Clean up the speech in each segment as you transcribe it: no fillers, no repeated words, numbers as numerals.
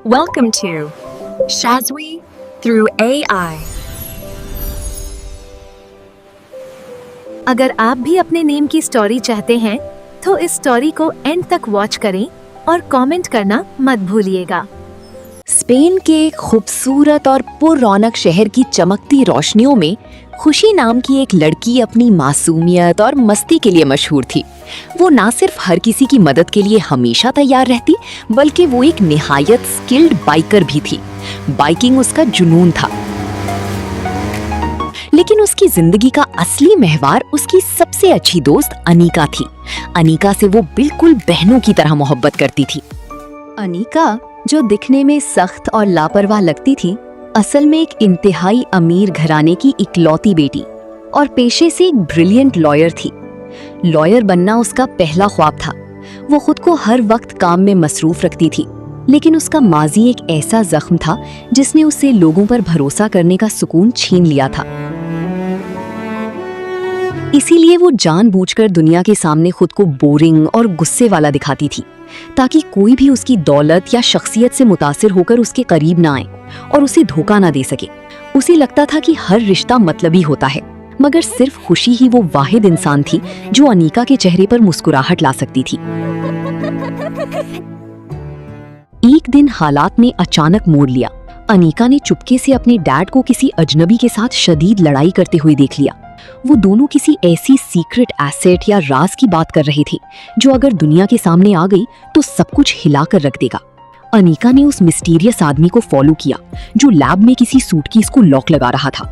Welcome to Shazwi through AI. अगर आप भी अपने नेम की स्टोरी चाहते हैं तो इस स्टोरी को एंड तक वॉच करें और कमेंट करना मत भूलिएगा। स्पेन के खूबसूरत और पुररौनक शहर की चमकती रोशनियों में खुशी नाम की एक लड़की अपनी मासूमियत और मस्ती के लिए मशहूर थी। वो ना सिर्फ हर किसी की मदद के लिए हमेशा तैयार रहती, बल्कि वो एक निहायत स्किल्ड बाइकर भी थी। बाइकिंग उसका जुनून था। लेकिन उसकी जिंदगी का असली महवर उसकी सबसे अच्छी दोस्त अनीका थी। अनीका से वो बिल्कुल बहनों की तरह मोहब्बत करती थी। अनीका, जो दिखने में सख्त और लापरवाह लगती थी, असल में एक इंतहाई अमीर घराने की इकलौती बेटी और पेशे से एक ब्रिलियंट लॉयर थी। लॉयर बनना उसका पहला ख्वाब था। वो खुद को हर वक्त काम में मसरूफ रखती थी, लेकिन उसका माजी एक ऐसा जख्म था जिसने उससे लोगों पर भरोसा करने का सुकून छीन लिया था। इसीलिए वो जानबूझकर दुनिया के सामने खुद को बोरिंग और गुस्से वाला दिखाती थी, ताकि कोई भी उसकी दौलत या शख्सियत से मुतासिर होकर उसके करीब ना आए और उसे धोखा ना दे सके। उसे लगता था कि हर रिश्ता मतलबी होता है, मगर सिर्फ खुशी ही वो वाहिद इंसान थी जो अनीका के चेहरे पर मुस्कुराहट ला सकती थी। एक दिन हालात ने अचानक मोड़ लिया। अनीका ने चुपके से अपने डैड को किसी अजनबी के साथ शदीद लड़ाई करते हुए देख लिया। वो दोनों किसी ऐसी सीक्रेट एसेट या राज की बात कर रहे थे जो अगर दुनिया के सामने आ गई तो सब कुछ हिला कर रख देगा। अनीका ने उस मिस्टीरियस आदमी को फॉलो किया जो लैब में किसी सूटकेस को लॉक लगा रहा था।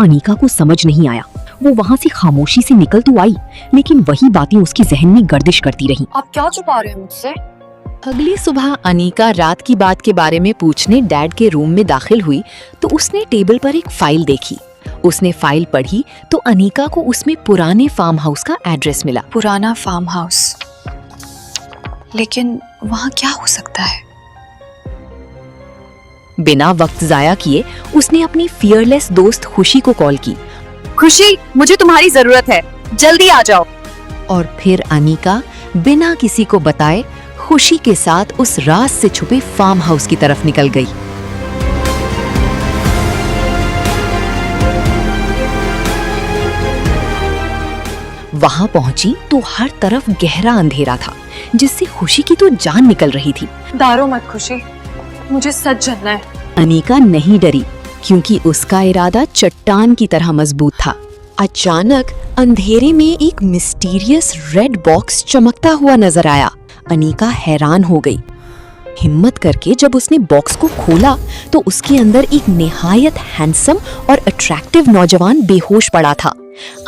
अनीका को समझ नहीं आया। वो वहां से खामोशी से निकल तो आई, लेकिन वही बातें उसके जहन में गर्दिश करती रहीं। आप क्या छुपा रहे हैं मुझसे? अगली सुबह अनीका रात की बात के बारे में पूछने डैड के रूम में दाखिल हुई तो उसने टेबल पर एक फाइल देखी। उसने फाइल पढ़ी तो अनीका को उसमें पुराने फार्म हाउस का एड्रेस मिला। पुराना फार्म हाउस, लेकिन वहाँ क्या हो सकता है? बिना वक्त जाया किए उसने अपनी फियरलेस दोस्त खुशी को कॉल की। खुशी, मुझे तुम्हारी जरूरत है, जल्दी आ जाओ। और फिर अनीका बिना किसी को बताए खुशी के साथ उस राज से छुपे फार्म हाउस की तरफ निकल गई। वहां पहुंची तो हर तरफ गहरा अंधेरा था, जिससे खुशी की तो जान निकल रही थी। डरो मत खुशी, मुझे सच जानना है। अनीका नहीं डरी, क्योंकि उसका इरादा चट्टान की तरह मजबूत था। अचानक अंधेरे में एक मिस्टीरियस रेड बॉक्स चमकता हुआ नजर आया। अनीका हैरान हो गई। हिम्मत करके जब उसने बॉक्स को खोला तो उसके अंदर एक निहायत हैंडसम और अट्रैक्टिव नौजवान बेहोश पड़ा था।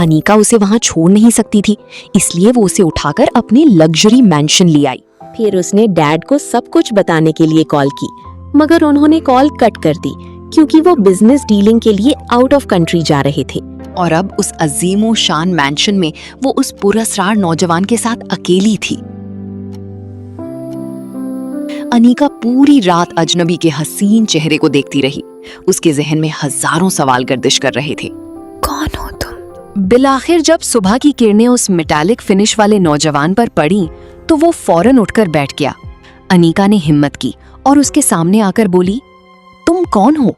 अनीका उसे वहां छोड़ नहीं सकती थी, इसलिए वो उसे उठाकर अपने लग्जरी मैंशन ले आई। फिर उसने डैड को सब कुछ बताने के लिए कॉल की, मगर उन्होंने कॉल कट कर दी क्योंकि वो बिजनेस डीलिंग के लिए आउट ऑफ कंट्री जा रहे थे। और अब उस अजीमो शान मैंशन में वो उस पुरस्कार नौजवान के साथ अकेली थी। अनीका पूरी रात अजनबी के हसीन चेहरे को देखती रही। उसके जहन में हजारों सवाल गर्दिश कर रहे थे। कौन हो तुम? बिलाखिर जब सुबह की किरणें उस मेटालिक फिनिश वाले नौजवान पर पड़ी तो वो फौरन उठकर बैठ गया। अनीका ने हिम्मत की और उसके सामने आकर बोली, तुम कौन हो?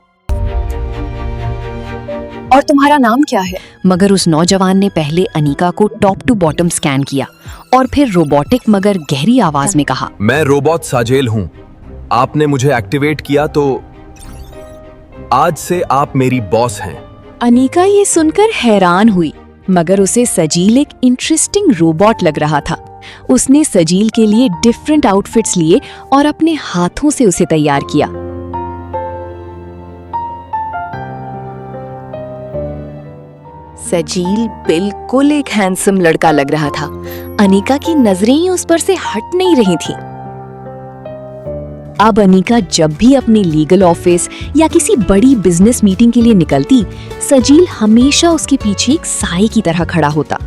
और तुम्हारा नाम क्या है? मगर उस नौजवान ने पहले अनीका को टॉप टू बॉटम स्कैन किया और फिर रोबोटिक मगर गहरी आवाज में कहा, मैं रोबोट साजेल हूँ। आपने मुझे एक्टिवेट किया तो आज से आप मेरी बॉस हैं। अनीका ये सुनकर हैरान हुई, मगर उसे सजील एक इंटरेस्टिंग रोबोट लग रहा था। उसने सजील के लिए डिफरेंट आउटफिट्स लिए और अपने हाथों से उसे तैयार किया। सजील बिल्कुल एक हैंडसम लड़का लग रहा था। अनीका की नजरें ही उस पर से हट नहीं रही थीं। अब अनीका जब भी अपने लीगल ऑफिस या किसी बड़ी बिजनेस मीटिंग के लिए निकलती, सजील हमेशा उसके पीछे एक साए की तरह खड़ा होता।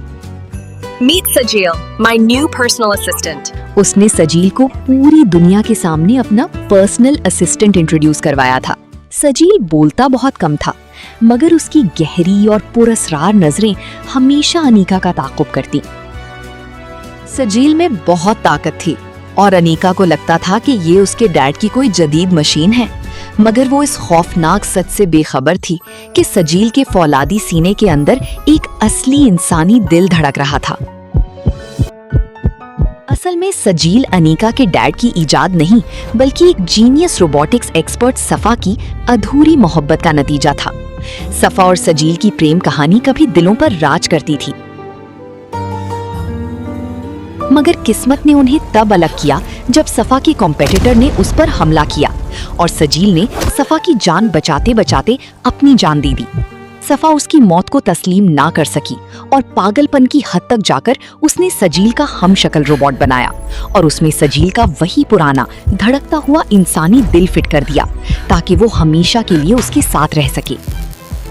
Meet Sajil, my new personal assistant. उसने सजील को पूरी दुनिया के सामने अपना पर्सनल असिस्टेंट इंट्रोड्यूस करवाया था। सजील बोलता बहुत कम था, मगर उसकी गहरी और पुरस्कार नजरें हमेशा अनीका का ताक़ुब करती। सजील में बहुत ताकत थी, और अनीका को लगता था कि ये उसके डैड की कोई जदीद मशीन है, मगर वो इस खौफनाक सच से बेखबर थी कि सजील के फौलादी सीने के अंदर एक असली इंसानी दिल धड़क रहा था। असल में सजील अनीका के डैड की इजाद नहीं, बल्कि एक जीनियस रोबोटिक्स एक्सपर्ट सफा की अधूरी मोहब्बत का नतीजा था। सफा और सजील की प्रेम कहानी कभी दिलों पर राज करती थी, मगर किस्मत ने उन्हें तब अलग किया जब सफा के कॉम्पिटिटर ने उस पर हमला किया और सजील ने सफा की जान बचाते बचाते अपनी जान दे दी। सफा उसकी मौत को तस्लीम ना कर सकी और पागलपन की हद तक जाकर उसने सजील का हमशक्ल रोबोट बनाया और उसमें सजील का वही पुराना धड़कता हुआ इंसानी दिल फिट कर दिया ताकि वो हमेशा के लिए उसके साथ रह सके।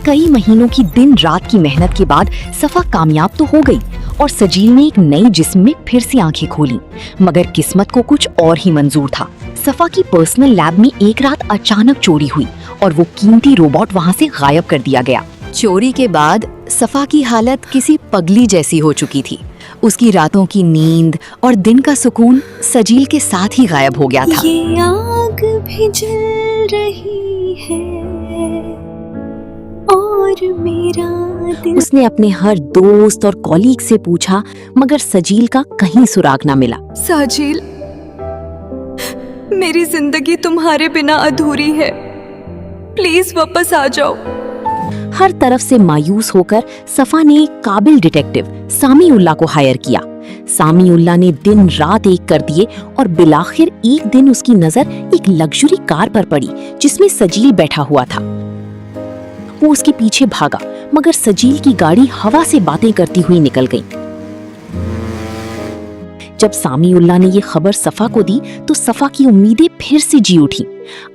कई महीनों की दिन रात की मेहनत के बाद सफा कामयाब तो हो गई और सजील ने एक नई जिस्म में फिर से आंखें खोली, मगर किस्मत को कुछ और ही मंजूर था। सफा की पर्सनल लैब में एक रात अचानक चोरी हुई और वो कीमती रोबोट वहां से गायब कर दिया गया। चोरी के बाद सफा की हालत किसी पगली जैसी हो चुकी थी। उसकी रातों की नींद और दिन का सुकून सजील के साथ ही गायब हो गया था। ये आग भी जल रही है और मेरा दिल। उसने अपने हर दोस्त और कॉलीग से पूछा, मगर सजील का कहीं सुराग ना मिला। साजिल, मेरी जिंदगी तुम्हारे बिना अधूरी है, प्लीज वापस आ जाओ। हर तरफ से मायूस होकर सफा ने एक काबिल डिटेक्टिव सामीउल्लाह को हायर किया। सामीउल्लाह ने दिन रात एक कर दिए और बिलाखिर एक दिन उसकी नजर एक लग्जरी कार पर पड़ी जिसमें सजील बैठा हुआ था। वो उसके पीछे भागा, मगर सजील की गाड़ी हवा से बातें करती हुई निकल गई। जब सामीउल्लाह ने ये खबर सफा को दी तो सफा की उम्मीदें फिर से जी उठी।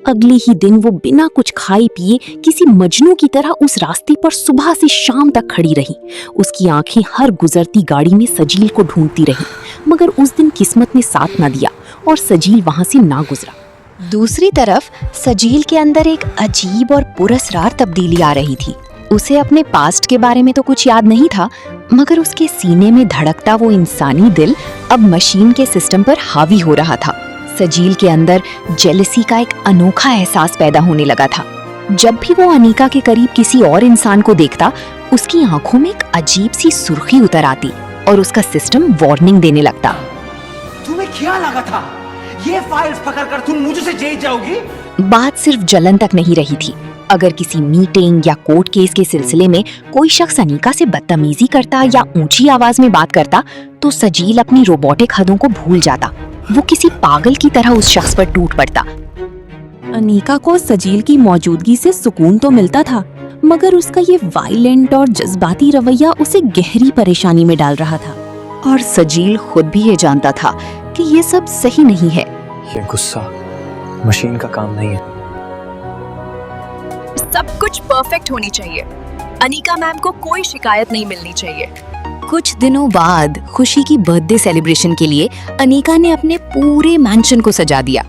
अगले ही दिन वो बिना कुछ खाए पिए किसी मजनू की तरह उस रास्ते पर सुबह से शाम तक खड़ी रही। उसकी आंखें हर गुजरती गाड़ी में सजील को ढूंढती रही, मगर उस दिन किस्मत ने साथ न दिया और सजील वहां से ना गुजरा। दूसरी तरफ सजील के अंदर एक अजीब और पुरस्कार तब्दीली आ रही थी। उसे अपने पास्ट के बारे में तो कुछ याद नहीं था, मगर उसके सीने में धड़कता वो इंसानी दिल अब मशीन के सिस्टम पर हावी हो रहा था। सजील के अंदर जेलसी का एक अनोखा एहसास पैदा होने लगा था। जब भी वो अनीका के करीब किसी और इंसान को देखता, उसकी आंखों में एक अजीब सी सुर्खी उतर आती और उसका सिस्टम वार्निंग देने लगता। तुम्हें क्या लगा था ये फाइल्स पकड़कर तुम मुझसे जीत जाओगी? बात सिर्फ जलन तक नहीं रही थी। अगर किसी मीटिंग या कोर्ट केस के सिलसिले में कोई शख्स अनीका से बदतमीजी करता या ऊंची आवाज में बात करता, तो सजील अपनी रोबोटिक हदों को भूल जाता। वो किसी पागल की तरह उस शख्स पर टूट पड़ता। अनीका को सजील की मौजूदगी से सुकून तो मिलता था, मगर उसका ये वायलेंट और जज्बाती रवैया उसे गहरी परेशानी में डाल रहा था। और सजील खुद भी ये जानता था कि ये सब सही नहीं है। ये गुस्सा मशीन का काम नहीं है। सब कुछ परफेक्ट होनी चाहिए। अनीका मैम को कोई शिकायत नहीं मिलनी चाहिए। कुछ दिनों बाद खुशी की बर्थडे सेलिब्रेशन के लिए अनीका ने अपने पूरे मैंशन को सजा दिया।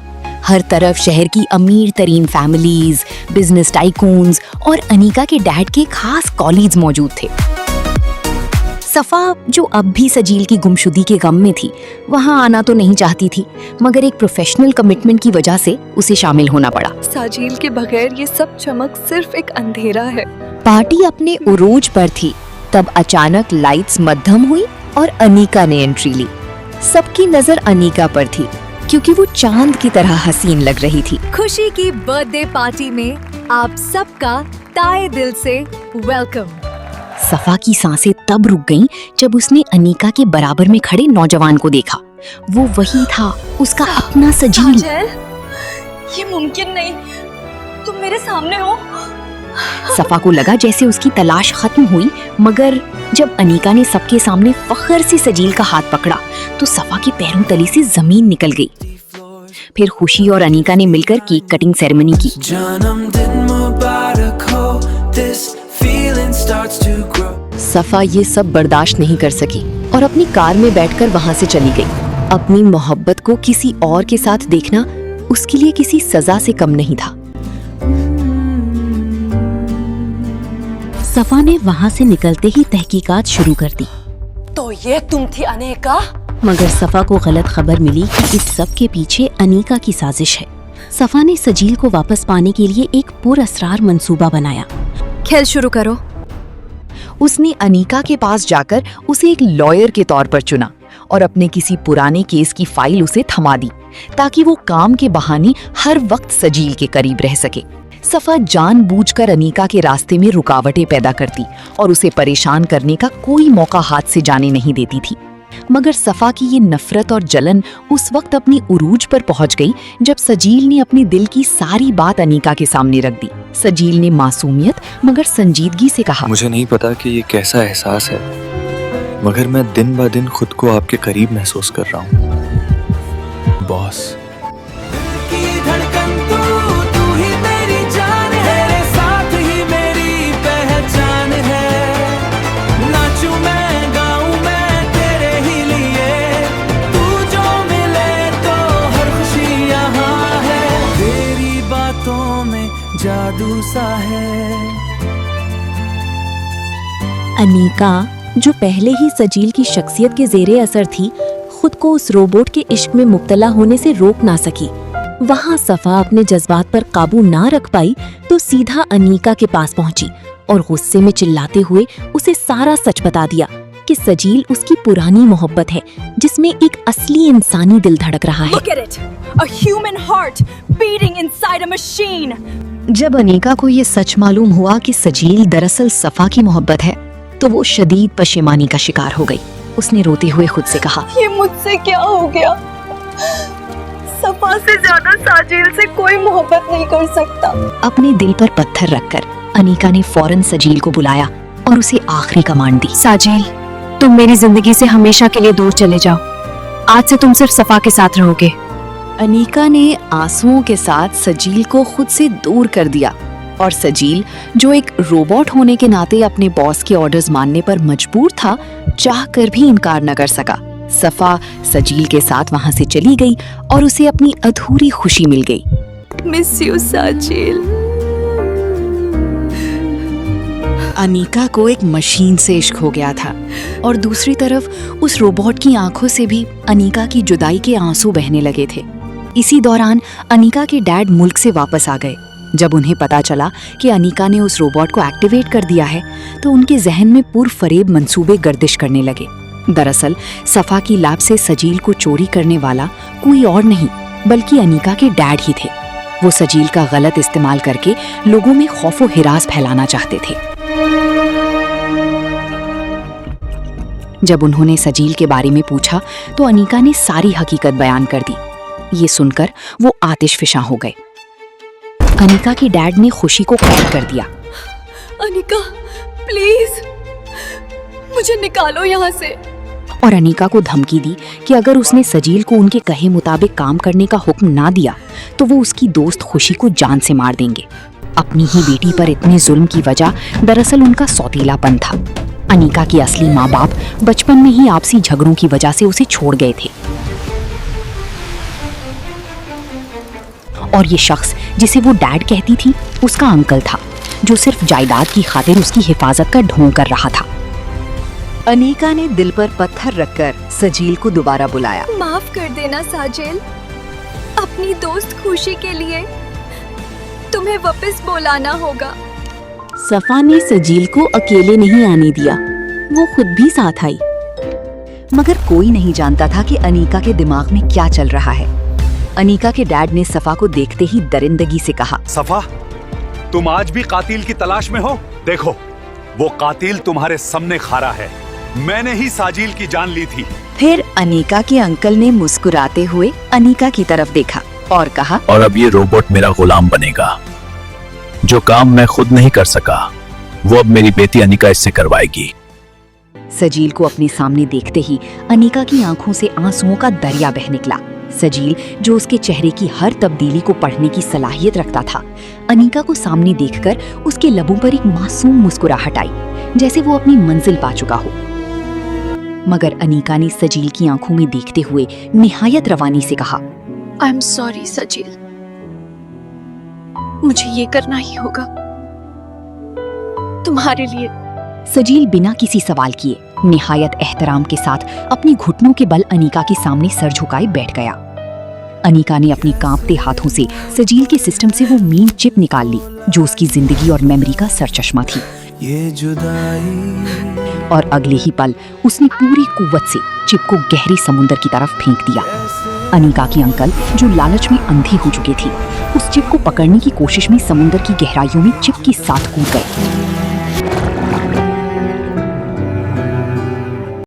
हर तरफ शहर की अमीर तरीन फैमिलीज, बिजनेस टाइकून्स और अनीका के डैड के खास कॉलीग्स मौजूद थे। सफा, जो अब भी सजील की गुमशुदगी के गम में थी, वहां आना तो नहीं चाहती थी, मगर एक प्रोफेशनल कमिटमेंट की वजह से उसे शामिल होना पड़ा। साजिल के बगैर ये सब चमक सिर्फ एक अंधेरा है। पार्टी अपने उरूज पर थी, तब अचानक लाइट्स मद्धम हुई और अनीका ने एंट्री ली। सबकी नजर अनीका पर थी क्योंकि वो चांद की तरह हसीन लग रही थी। खुशी की बर्थडे पार्टी में आप सबका ताए दिल से वेलकम। सफा की सांसें तब रुक गईं जब उसने अनीका के बराबर में खड़े नौजवान को देखा। वो वही था, उसका अपना सजील। काजल, ये मुमकिन नहीं, तुम मेरे सामने हो। सफा को लगा जैसे उसकी तलाश खत्म हुई, मगर जब अनीका ने सबके सामने फख्र से सजील का हाथ पकड़ा तो सफा के पैरों तले से जमीन निकल गई। फिर खुशी और अनीका ने मिलकर केक कटिंग सेरेमनी की। सफा ये सब बर्दाश्त नहीं कर सकी और अपनी कार में बैठकर वहां से चली गई। अपनी मोहब्बत को किसी और के साथ देखना उसके लिए किसी सजा से कम नहीं था। सफा ने वहां से निकलते ही तहकीकात शुरू कर दी। तो ये तुम थी अनीका? मगर सफा को गलत खबर मिली कि इस सब के पीछे अनीका की साजिश है। सफा ने सजील को वापस पाने के लिए एक पुरअसरार मंसूबा बनाया। खेल शुरू करो। उसने अनीका के पास जाकर उसे एक लॉयर के तौर पर चुना और अपने किसी पुराने केस की फाइल उसे थमा दी ताकि वो काम के बहाने हर वक्त सजील के करीब रह सके। सफा जानबूझकर अनीका के रास्ते में रुकावटें पैदा करती और उसे परेशान करने का कोई मौका हाथ से जाने नहीं देती थी। मगर सफा की ये नफरत और जलन उस वक्त अपनी उरूज पर पहुंच गई जब सजील ने अपने दिल की सारी बात अनीका के सामने रख दी। सजील ने मासूमियत मगर संजीदगी से कहा, मुझे नहीं पता कि ये कैसा एहसास है, मगर मैं दिन ब दिन खुद को आपके करीब महसूस कर रहा हूँ बॉस। जादू सा है। अनीका, जो पहले ही सजील की शख्सियत के जेरे असर थी, खुद को उस रोबोट के इश्क में मुब्तला होने से रोक ना सकी। वहाँ सफा अपने जज्बात पर काबू ना रख पाई तो सीधा अनीका के पास पहुंची और गुस्से में चिल्लाते हुए उसे सारा सच बता दिया कि सजील उसकी पुरानी मोहब्बत है जिसमें एक असली इंसानी दिल धड़क रहा है। Look at it, a human heart beating inside a machine. जब अनीका को ये सच मालूम हुआ कि सजील दरअसल सफा की मोहब्बत है तो वो शदीद पशेमानी का शिकार हो गई। उसने रोते हुए खुद से कहा, ये मुझसे क्या हो गया? सफा से ज्यादा साजिल से कोई मोहब्बत नहीं कर सकता। अपने दिल पर पत्थर रखकर अनीका ने फौरन सजील को बुलाया और उसे आखिरी कमांड दी। साजिल, तुम मेरी जिंदगी से हमेशा के लिए दूर चले जाओ। आज से तुम सिर्फ सफा के साथ रहोगे। अनीका ने आंसुओं के साथ सजील को खुद से दूर कर दिया और सजील, जो एक रोबोट होने के नाते अपने बॉस के ऑर्डर्स मानने पर मजबूर था, चाहकर भी इनकार न कर सका। सफा सजील के साथ वहां से चली गई और उसे अपनी अधूरी खुशी मिल गई। Miss you साजिल। अनीका को एक मशीन से इश्क हो गया था और दूसरी तरफ उस रोबोट की आंखों से भी अनीका की जुदाई के आंसू बहने लगे थे। इसी दौरान अनीका के डैड मुल्क से वापस आ गए। जब उन्हें पता चला कि अनीका ने उस रोबोट को एक्टिवेट कर दिया है तो उनके जहन में पुरफरेब मंसूबे गर्दिश करने लगे। दरअसल सफा की लैब से सजील को चोरी करने वाला कोई और नहीं बल्कि अनीका के डैड ही थे। वो सजील का गलत इस्तेमाल करके लोगों में खौफो हिरास फैलाना चाहते थे। जब उन्होंने सजील के बारे में पूछा तो अनीका ने सारी हकीकत बयान कर दी। ये सुनकर वो आतिशफिशा हो गए। अनीका के डैड ने खुशी को कैद कर दिया। अनीका, प्लीज मुझे निकालो यहाँ से। और अनीका को धमकी दी कि अगर उसने सजील को उनके कहे मुताबिक काम करने का हुक्म ना दिया तो वो उसकी दोस्त खुशी को जान से मार देंगे। अपनी ही बेटी पर इतने जुल्म की वजह दरअसल उनका सौतीलापन था। अनीका के असली माँ बाप बचपन में ही आपसी झगड़ों की वजह से उसे छोड़ गए थे और ये शख्स जिसे वो डैड कहती थी उसका अंकल था, जो सिर्फ जायदाद की खातिर उसकी हिफाजत का ढोंग कर रहा था। अनीका ने दिल पर पत्थर रखकर सजील को दोबारा बुलाया। माफ कर देना साजिल, अपनी दोस्त खुशी के लिए तुम्हें वापस बुलाना होगा। सफा ने सजील को अकेले नहीं आने दिया, वो खुद भी साथ आई। मगर कोई नहीं जानता था कि अनीका के दिमाग में क्या चल रहा है। अनीका के डैड ने सफा को देखते ही दरिंदगी से कहा, सफा, तुम आज भी कातिल की तलाश में हो? देखो, वो कातिल तुम्हारे सामने खड़ा है। मैंने ही साजिल की जान ली थी। फिर अनीका के अंकल ने मुस्कुराते हुए अनीका की तरफ देखा और कहा, और अब ये रोबोट मेरा गुलाम बनेगा। जो काम मैं खुद नहीं कर सका वो अब मेरी बेटी अनीका इससे करवाएगी। सजील को अपने सामने देखते ही अनीका की आंखों से आंसुओं का दरिया बह निकला। सजील, जो उसके चेहरे की हर तब्दीली को पढ़ने की सलाहियत रखता था, अनीका को सामने देखकर उसके लबों पर एक मासूम मुस्कुराहट आई, जैसे वो अपनी मंजिल पा चुका हो। मगर अनीका ने सजील की आंखों में देखते हुए निहायत रवानी से कहा, आई एम सॉरी सजील, मुझे ये करना ही होगा तुम्हारे लिए। सजील बिना किसी सवाल किए निहायत एहतराम के साथ अपनी घुटनों के बल अनीका के सामने सर झुकाए बैठ गया। अनीका ने अपनी कांपते हाथों से सजील के सिस्टम से वो मीन चिप निकाल ली जो उसकी जिंदगी और मेमोरी का सरचश्मा थी। ये जुदाई और अगले ही पल उसने पूरी कुव्वत से चिप को गहरे समुंदर की तरफ फेंक दिया। अनीका की अंकल, जो लालच में अंधे हो चुके थे, उस चिप को पकड़ने की कोशिश में समुंदर की गहराइयों में चिप के साथ कूद गए।